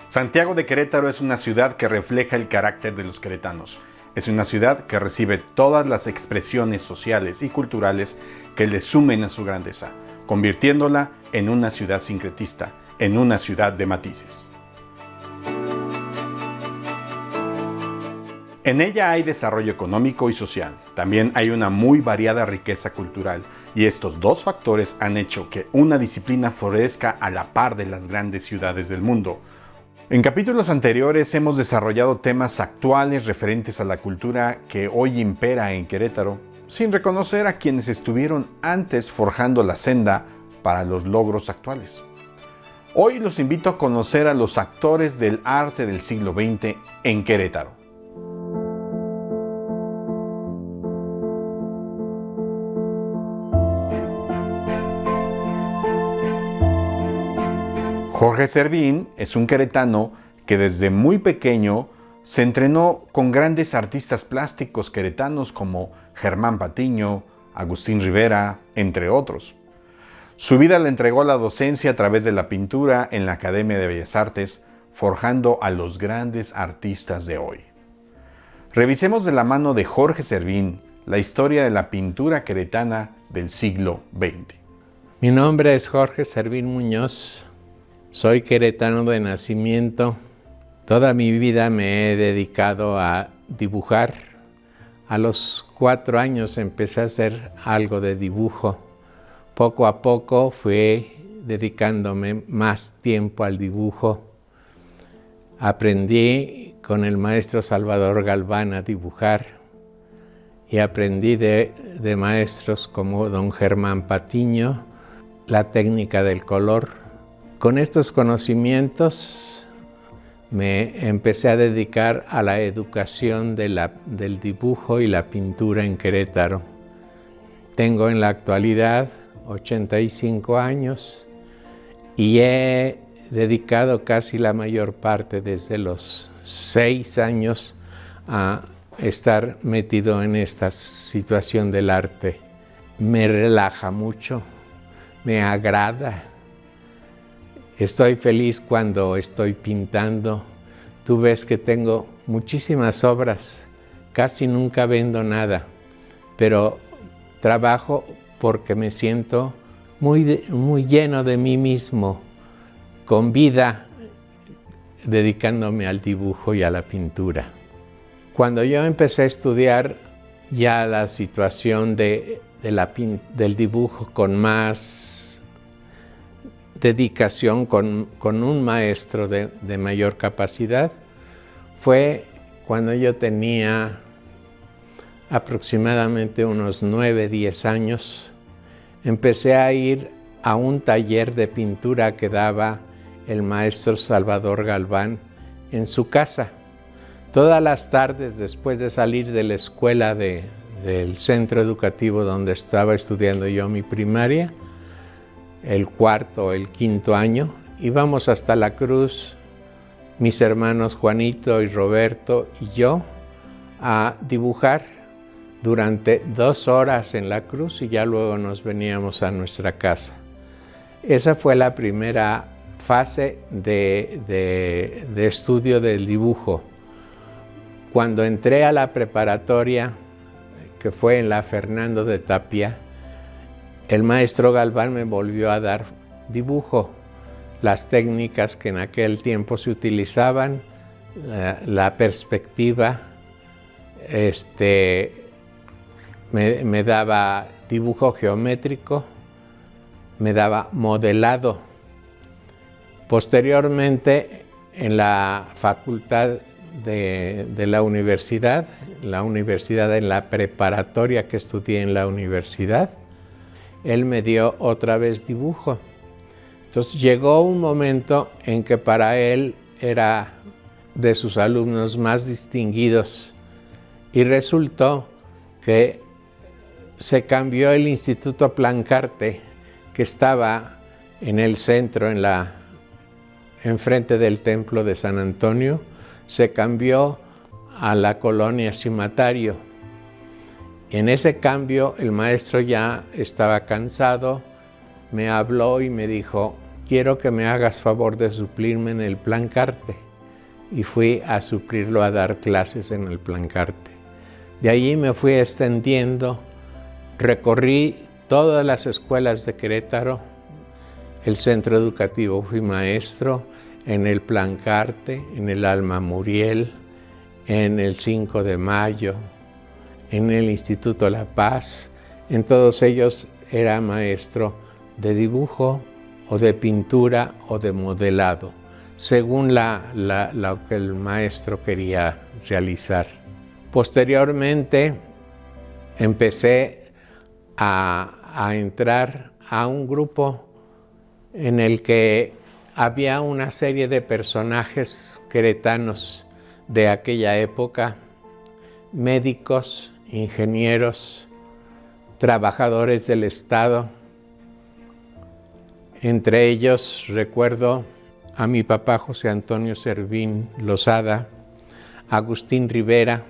Santiago de Querétaro es una ciudad que refleja el carácter de los queretanos. Es una ciudad que recibe todas las expresiones sociales y culturales que le sumen a su grandeza, convirtiéndola en una ciudad sincretista, en una ciudad de matices. En ella hay desarrollo económico y social. También hay una muy variada riqueza cultural, y estos dos factores han hecho que una disciplina florezca a la par de las grandes ciudades del mundo. En capítulos anteriores hemos desarrollado temas actuales referentes a la cultura que hoy impera en Querétaro, sin reconocer a quienes estuvieron antes forjando la senda para los logros actuales. Hoy los invito a conocer a los actores del arte del siglo XX en Querétaro. Jorge Servín es un queretano que desde muy pequeño se entrenó con grandes artistas plásticos queretanos como Germán Patiño, Agustín Rivera, entre otros. Su vida la entregó a la docencia a través de la pintura en la Academia de Bellas Artes, forjando a los grandes artistas de hoy. Revisemos de la mano de Jorge Servín la historia de la pintura queretana del siglo XX. Mi nombre es Jorge Servín Muñoz. Soy queretano de nacimiento. Toda mi vida me he dedicado a dibujar. A los 4 años empecé a hacer algo de dibujo. Poco a poco fui dedicándome más tiempo al dibujo. Aprendí con el maestro Salvador Galván a dibujar y aprendí de maestros como don Germán Patiño la técnica del color. Con estos conocimientos me empecé a dedicar a la educación del dibujo y la pintura en Querétaro. Tengo en la actualidad 85 años y he dedicado casi la mayor parte desde los 6 años a estar metido en esta situación del arte. Me relaja mucho, me agrada. Estoy feliz cuando estoy pintando. Tú ves que tengo muchísimas obras, casi nunca vendo nada, pero trabajo porque me siento muy lleno de mí mismo, con vida, dedicándome al dibujo y a la pintura. Cuando yo empecé a estudiar ya la situación del dibujo con más dedicación, con un maestro de mayor capacidad, fue cuando yo tenía aproximadamente unos 9, 10 años. Empecé a ir a un taller de pintura que daba el maestro Salvador Galván en su casa. Todas las tardes, después de salir de la escuela del centro educativo donde estaba estudiando yo mi primaria, el 4º, el 5º año, íbamos hasta la Cruz, mis hermanos Juanito y Roberto y yo, a dibujar durante 2 horas en la Cruz y ya luego nos veníamos a nuestra casa. Esa fue la primera fase de estudio del dibujo. Cuando entré a la preparatoria, que fue en la Fernando de Tapia, el maestro Galván me volvió a dar dibujo, las técnicas que en aquel tiempo se utilizaban, la perspectiva, me daba dibujo geométrico, me daba modelado. Posteriormente, en la facultad de la universidad, en la preparatoria que estudié en la universidad, él me dio otra vez dibujo. Entonces llegó un momento en que para él era de sus alumnos más distinguidos y resultó que se cambió el Instituto Plancarte, que estaba en el centro, enfrente del Templo de San Antonio, se cambió a la colonia Cimatario. En ese cambio el maestro ya estaba cansado, me habló y me dijo: quiero que me hagas favor de suplirme en el Plancarte. Y fui a suplirlo, a dar clases en el Plancarte. De allí me fui extendiendo, recorrí todas las escuelas de Querétaro, el centro educativo, fui maestro en el Plancarte, en el Alma Muriel, en el 5 de Mayo, en el Instituto La Paz. En todos ellos era maestro de dibujo o de pintura o de modelado, según lo que el maestro quería realizar. Posteriormente empecé a entrar a un grupo en el que había una serie de personajes queretanos de aquella época, médicos, ingenieros, trabajadores del Estado. Entre ellos recuerdo a mi papá José Antonio Servín Lozada, a Agustín Rivera,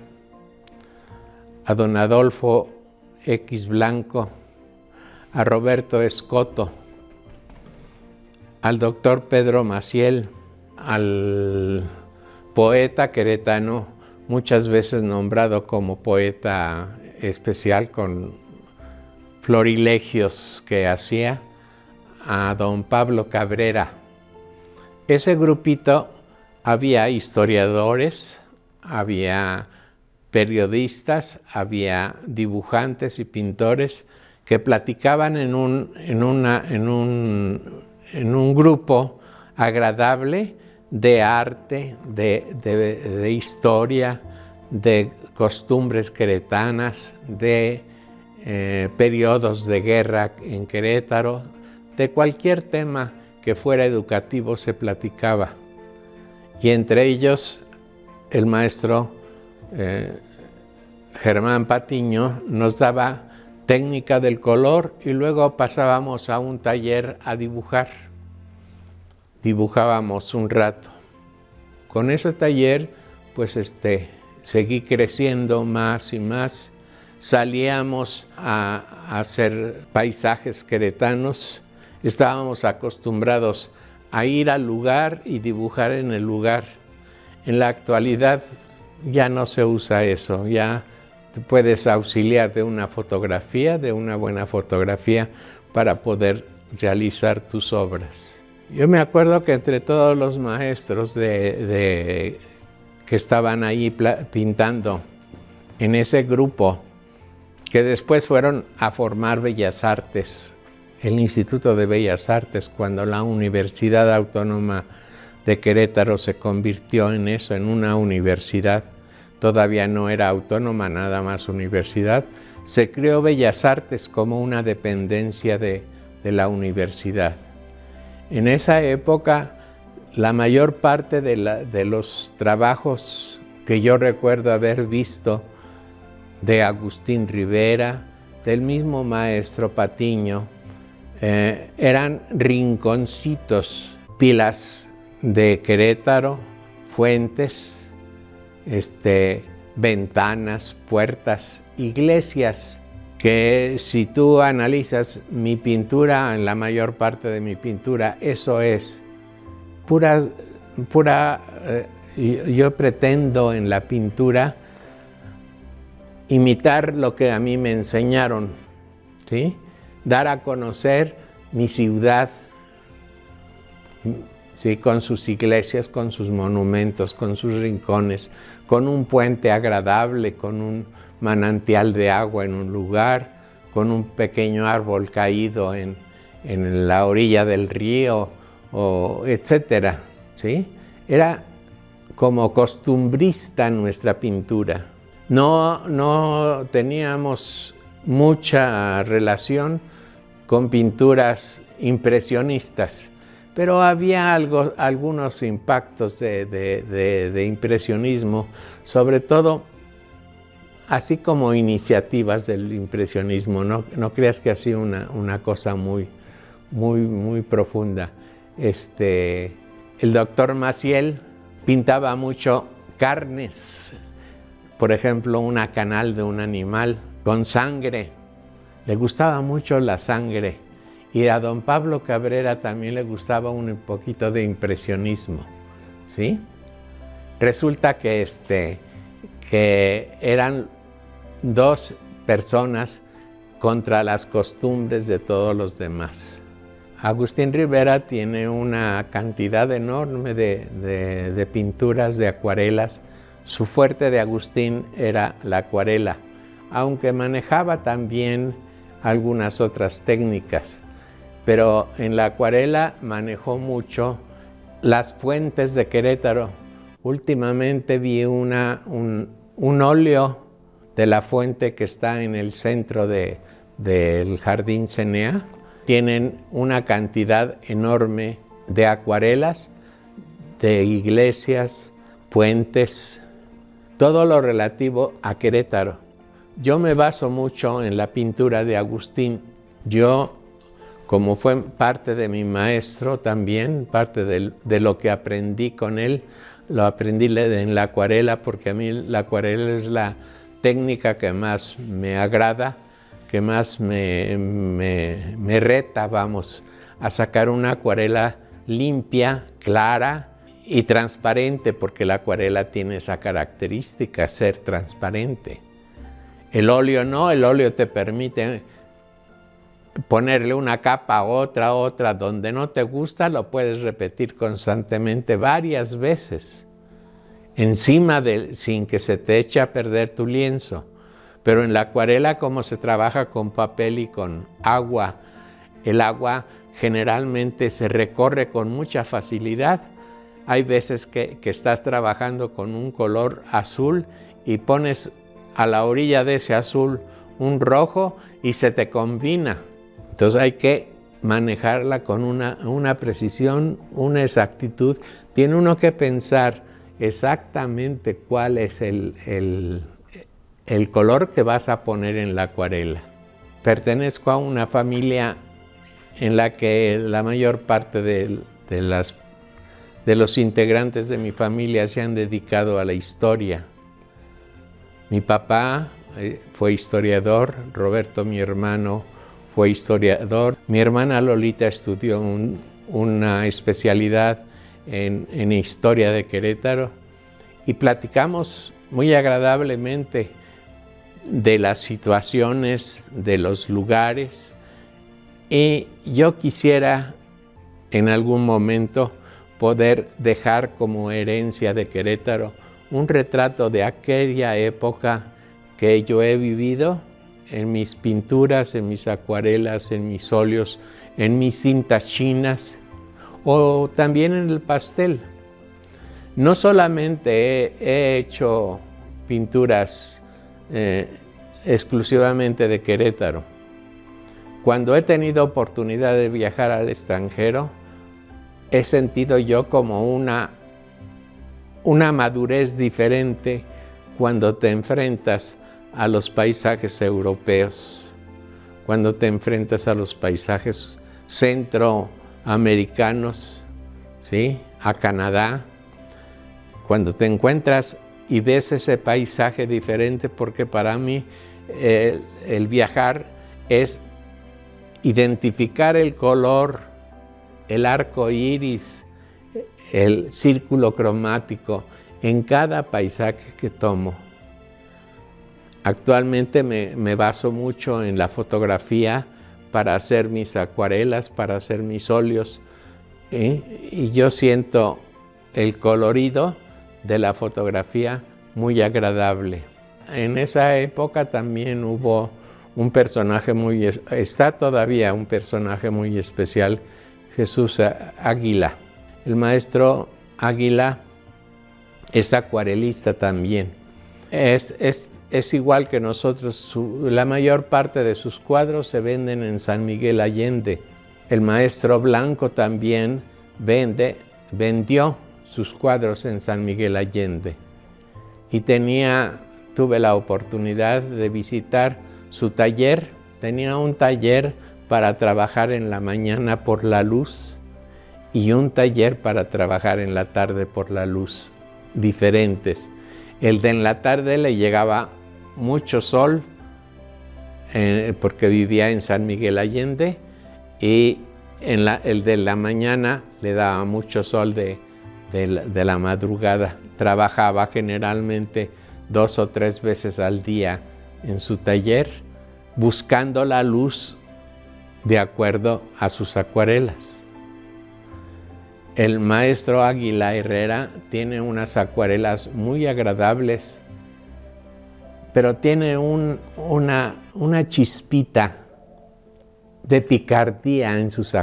a don Adolfo X Blanco, a Roberto Escoto, al doctor Pedro Maciel, al poeta queretano, muchas veces nombrado como poeta especial con florilegios que hacía, a don Pablo Cabrera. Ese grupito había historiadores, había periodistas, había dibujantes y pintores que platicaban en un grupo agradable de arte, de historia, de costumbres queretanas, de periodos de guerra en Querétaro, de cualquier tema que fuera educativo se platicaba. Y entre ellos el maestro Germán Patiño nos daba técnica del color y luego pasábamos a un taller a dibujar. Dibujábamos un rato. Con ese taller, pues seguí creciendo más y más. Salíamos a hacer paisajes queretanos. Estábamos acostumbrados a ir al lugar y dibujar en el lugar. En la actualidad ya no se usa eso, ya te puedes auxiliar de una fotografía, de una buena fotografía, para poder realizar tus obras. Yo me acuerdo que entre todos los maestros que estaban ahí pintando en ese grupo, que después fueron a formar Bellas Artes, el Instituto de Bellas Artes, cuando la Universidad Autónoma de Querétaro se convirtió en eso, en una universidad. Todavía no era autónoma, nada más universidad. Se creó Bellas Artes como una dependencia de la universidad. En esa época, la mayor parte de los trabajos que yo recuerdo haber visto de Agustín Rivera, del mismo maestro Patiño, eran rinconcitos, pilas de Querétaro, fuentes, ventanas, puertas, iglesias, que si tú analizas mi pintura, en la mayor parte de mi pintura, eso es yo pretendo en la pintura imitar lo que a mí me enseñaron, ¿sí? Dar a conocer mi ciudad, ¿sí? Con sus iglesias, con sus monumentos, con sus rincones, con un puente agradable, con un manantial de agua en un lugar, con un pequeño árbol caído en la orilla del río, etcétera, ¿sí? Era como costumbrista nuestra pintura. No teníamos mucha relación con pinturas impresionistas, pero había algunos impactos de impresionismo, sobre todo así como iniciativas del impresionismo. No creas que ha sido una cosa muy profunda. El doctor Maciel pintaba mucho carnes, por ejemplo, una canal de un animal con sangre. Le gustaba mucho la sangre Y a don Pablo Cabrera también le gustaba un poquito de impresionismo, ¿sí? Resulta que eran dos personas contra las costumbres de todos los demás. Agustín Rivera tiene una cantidad enorme de pinturas, de acuarelas. Su fuerte de Agustín era la acuarela, aunque manejaba también algunas otras técnicas. Pero en la acuarela manejó mucho las fuentes de Querétaro. Últimamente vi un óleo de la fuente que está en el centro del Jardín Cenea. Tienen una cantidad enorme de acuarelas, de iglesias, puentes, todo lo relativo a Querétaro. Yo me baso mucho en la pintura de Agustín. Yo, como fue parte de mi maestro también, parte de lo que aprendí con él, lo aprendí en la acuarela, porque a mí la acuarela es la técnica que más me agrada, que más me reta, vamos, a sacar una acuarela limpia, clara y transparente, porque la acuarela tiene esa característica, ser transparente. El óleo no, el óleo te permite ponerle una capa a otra, donde no te gusta lo puedes repetir constantemente varias veces, sin que se te eche a perder tu lienzo. Pero en la acuarela, como se trabaja con papel y con agua, el agua generalmente se recorre con mucha facilidad. Hay veces que estás trabajando con un color azul y pones a la orilla de ese azul un rojo y se te combina. Entonces hay que manejarla con una precisión, una exactitud. Tiene uno que pensar exactamente cuál es el color que vas a poner en la acuarela. Pertenezco a una familia en la que la mayor parte de los integrantes de mi familia se han dedicado a la historia. Mi papá fue historiador, Roberto, mi hermano, fue historiador. Mi hermana Lolita estudió una especialidad en historia de Querétaro y platicamos muy agradablemente de las situaciones, de los lugares, y yo quisiera en algún momento poder dejar como herencia de Querétaro un retrato de aquella época que yo he vivido en mis pinturas, en mis acuarelas, en mis óleos, en mis cintas chinas o también en el pastel. No solamente he hecho pinturas exclusivamente de Querétaro. Cuando he tenido oportunidad de viajar al extranjero, he sentido yo como una madurez diferente cuando te enfrentas a los paisajes europeos, cuando te enfrentas a los paisajes centroamericanos, ¿sí? A Canadá, cuando te encuentras y ves ese paisaje diferente, porque para mí el viajar es identificar el color, el arco iris, el círculo cromático en cada paisaje que tomo. Actualmente me baso mucho en la fotografía para hacer mis acuarelas, para hacer mis óleos, y yo siento el colorido de la fotografía muy agradable. En esa época también hubo un personaje está todavía un personaje muy especial, Jesús Águila. El maestro Águila es acuarelista también. Es igual que nosotros, la mayor parte de sus cuadros se venden en San Miguel Allende. El maestro Blanco también vendió sus cuadros en San Miguel Allende. Y tuve la oportunidad de visitar su taller. Tenía un taller para trabajar en la mañana por la luz y un taller para trabajar en la tarde por la luz, diferentes. El de en la tarde le llegaba mucho sol porque vivía en San Miguel Allende, y el de la mañana le daba mucho sol de la madrugada. Trabajaba generalmente 2 o 3 veces al día en su taller, buscando la luz de acuerdo a sus acuarelas. El maestro Águila Herrera tiene unas acuarelas muy agradables, pero tiene una chispita de picardía en sus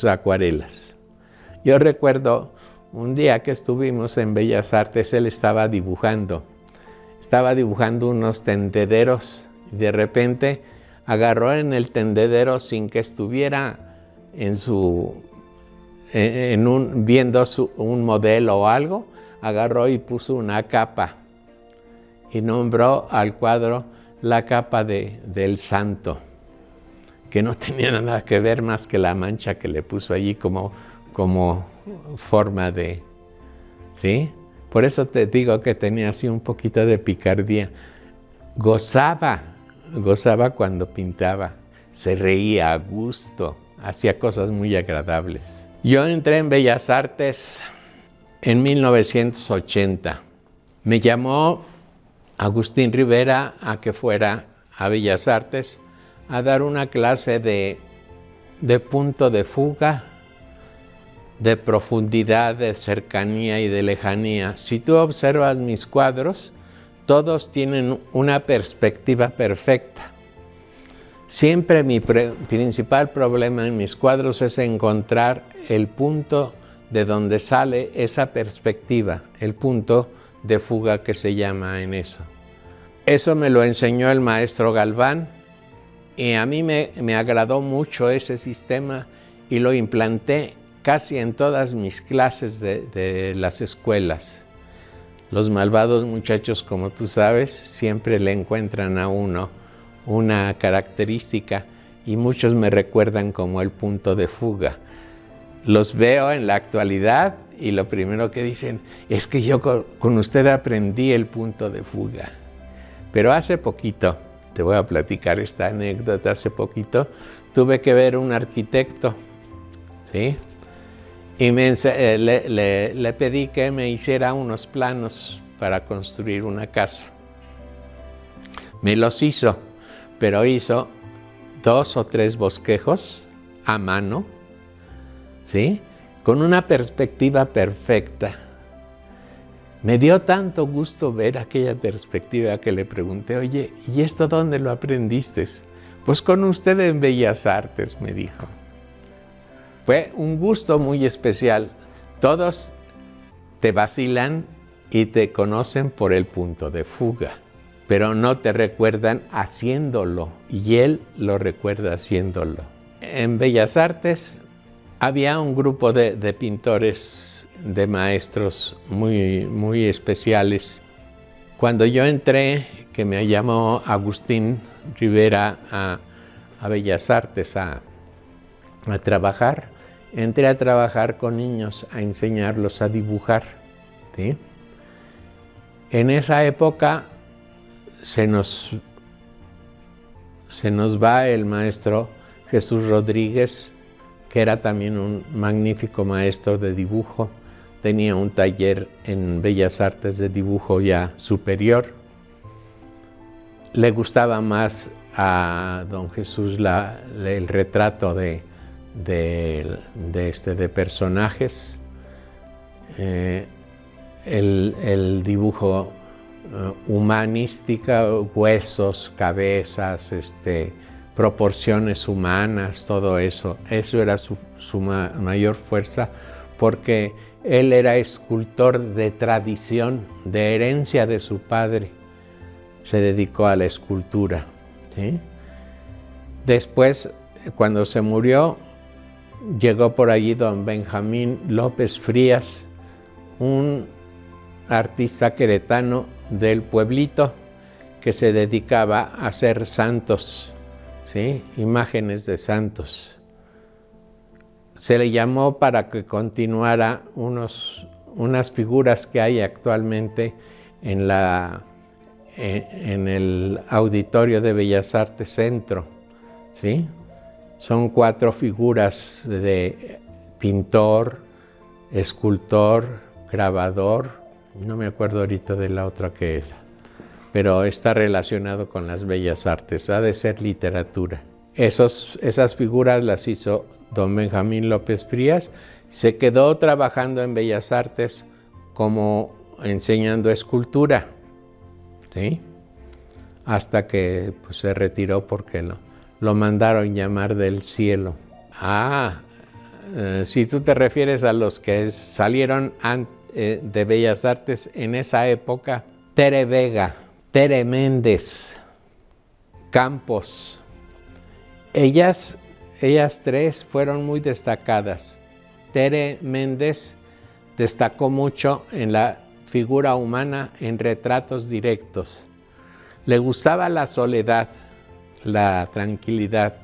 acuarelas. Yo recuerdo un día que estuvimos en Bellas Artes, él estaba dibujando unos tendederos y de repente agarró en el tendedero sin que estuviera viendo un modelo o algo, agarró y puso una capa y nombró al cuadro la capa del santo, que no tenía nada que ver más que la mancha que le puso allí como forma de, ¿sí? Por eso te digo que tenía así un poquito de picardía. Gozaba cuando pintaba, se reía a gusto, hacía cosas muy agradables. Yo entré en Bellas Artes en 1980. Me llamó Agustín Rivera a que fuera a Bellas Artes a dar una clase de punto de fuga, de profundidad, de cercanía y de lejanía. Si tú observas mis cuadros, todos tienen una perspectiva perfecta. Siempre mi principal problema en mis cuadros es encontrar el punto de donde sale esa perspectiva, el punto de fuga que se llama en eso. Eso me lo enseñó el maestro Galván y a mí me agradó mucho ese sistema y lo implanté casi en todas mis clases de las escuelas. Los malvados muchachos, como tú sabes, siempre le encuentran a uno una característica y muchos me recuerdan como el punto de fuga. Los veo en la actualidad y lo primero que dicen es que yo con usted aprendí el punto de fuga. Pero hace poquito, te voy a platicar esta anécdota, hace poquito tuve que ver un arquitecto, ¿sí? Y le pedí que me hiciera unos planos para construir una casa. Me los hizo, pero hizo 2 o 3 bosquejos a mano, ¿sí? Con una perspectiva perfecta. Me dio tanto gusto ver aquella perspectiva que le pregunté, oye, ¿y esto dónde lo aprendiste? Pues con usted en Bellas Artes, me dijo. Fue un gusto muy especial. Todos te vacilan y te conocen por el punto de fuga, pero no te recuerdan haciéndolo, y él lo recuerda haciéndolo. En Bellas Artes había un grupo de pintores, de maestros muy especiales. Cuando yo entré, que me llamó Agustín Rivera a Bellas Artes a trabajar, entré a trabajar con niños, a enseñarlos a dibujar, ¿sí? En esa época se nos va el maestro Jesús Rodríguez, que era también un magnífico maestro de dibujo. Tenía un taller en Bellas Artes de dibujo ya superior. Le gustaba más a don Jesús el retrato de personajes, el dibujo humanística, huesos, cabezas, proporciones humanas, todo eso. Eso era su mayor fuerza, porque él era escultor de tradición, de herencia de su padre. Se dedicó a la escultura, ¿sí? Después, cuando se murió, llegó por allí don Benjamín López Frías, un artista queretano del pueblito que se dedicaba a hacer santos, ¿sí? Imágenes de santos. Se le llamó para que continuara unas figuras que hay actualmente en el Auditorio de Bellas Artes Centro, ¿sí? Son 4 figuras de pintor, escultor, grabador, no me acuerdo ahorita de la otra que era, pero está relacionado con las bellas artes, ha de ser literatura. Esas figuras las hizo don Benjamín López Frías, se quedó trabajando en bellas artes como enseñando escultura, ¿sí? Hasta que pues, se retiró porque lo mandaron llamar del cielo. Si tú te refieres a los que salieron de Bellas Artes en esa época, Tere Vega, Tere Méndez, Campos, ellas 3 fueron muy destacadas. Tere Méndez destacó mucho en la figura humana en retratos directos. Le gustaba la soledad, la tranquilidad.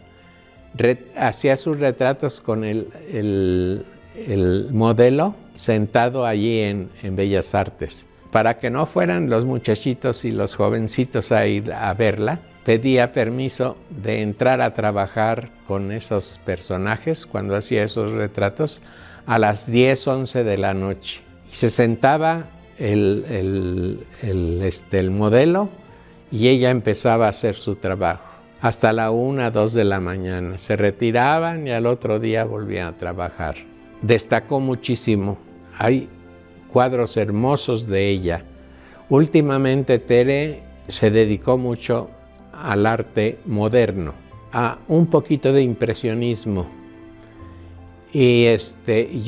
Hacía sus retratos con el modelo sentado allí en Bellas Artes. Para que no fueran los muchachitos y los jovencitos a ir a verla, pedía permiso de entrar a trabajar con esos personajes cuando hacía esos retratos a las 10, 11 de la noche. Y se sentaba el modelo y ella empezaba a hacer su trabajo. Hasta la 1, 2 de la mañana. Se retiraban y al otro día volvían a trabajar. Destacó muchísimo. Hay cuadros hermosos de ella. Últimamente Tere se dedicó mucho al arte moderno, a un poquito de impresionismo. Y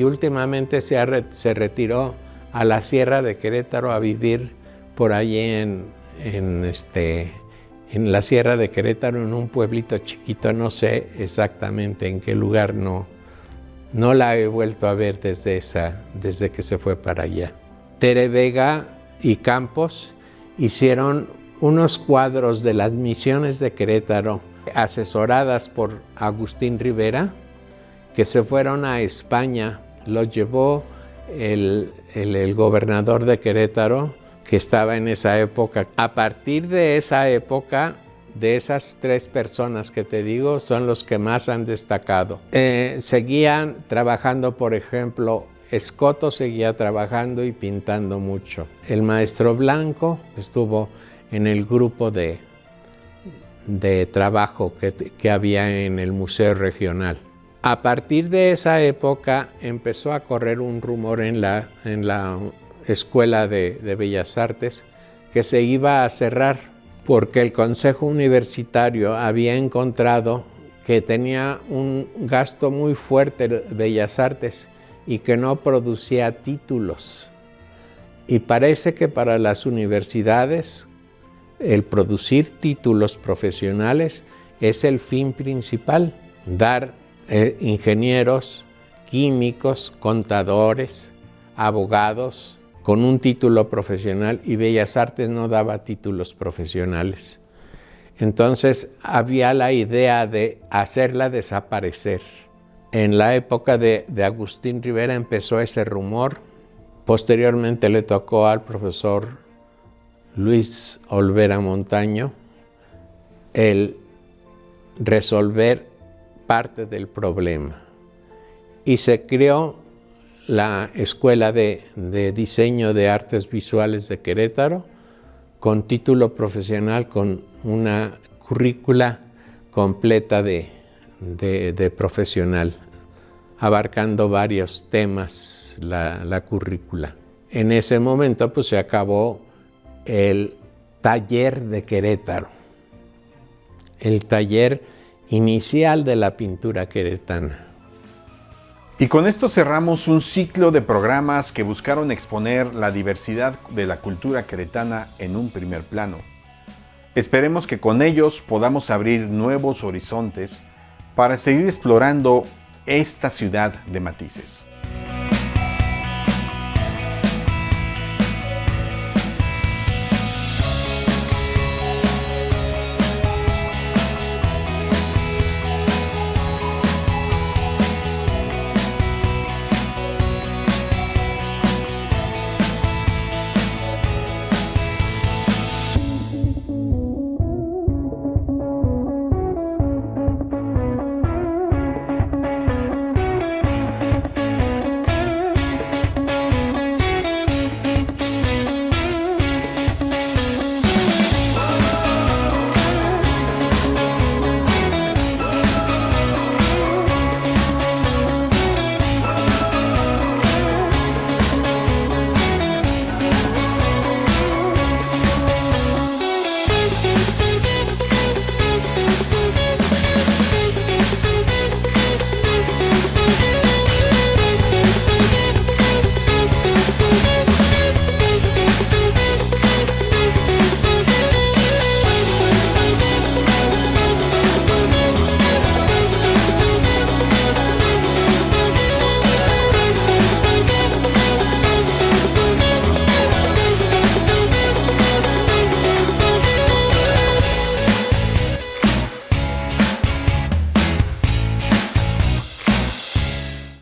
últimamente se retiró a la Sierra de Querétaro a vivir por allí en la Sierra de Querétaro, en un pueblito chiquito, no sé exactamente en qué lugar, no la he vuelto a ver desde que se fue para allá. Tere Vega y Campos hicieron unos cuadros de las misiones de Querétaro, asesoradas por Agustín Rivera, que se fueron a España. Los llevó el gobernador de Querétaro, que estaba en esa época. A partir de esa época, de esas 3 personas que te digo, son los que más han destacado. Seguían trabajando, por ejemplo, Escoto seguía trabajando y pintando mucho. El maestro Blanco estuvo en el grupo de trabajo que había en el Museo Regional. A partir de esa época empezó a correr un rumor en la Escuela de Bellas Artes que se iba a cerrar porque el Consejo Universitario había encontrado que tenía un gasto muy fuerte de Bellas Artes y que no producía títulos. Y parece que para las universidades el producir títulos profesionales es el fin principal, dar ingenieros, químicos, contadores, abogados con un título profesional, y Bellas Artes no daba títulos profesionales. Entonces había la idea de hacerla desaparecer. En la época de Agustín Rivera empezó ese rumor. Posteriormente le tocó al profesor Luis Olvera Montaño el resolver parte del problema. Y se creó la Escuela de Diseño de Artes Visuales de Querétaro, con título profesional, con una currícula completa de profesional, abarcando varios temas la currícula. En ese momento pues se acabó el taller de Querétaro, el taller inicial de la pintura queretana. Y con esto cerramos un ciclo de programas que buscaron exponer la diversidad de la cultura queretana en un primer plano. Esperemos que con ellos podamos abrir nuevos horizontes para seguir explorando esta ciudad de matices.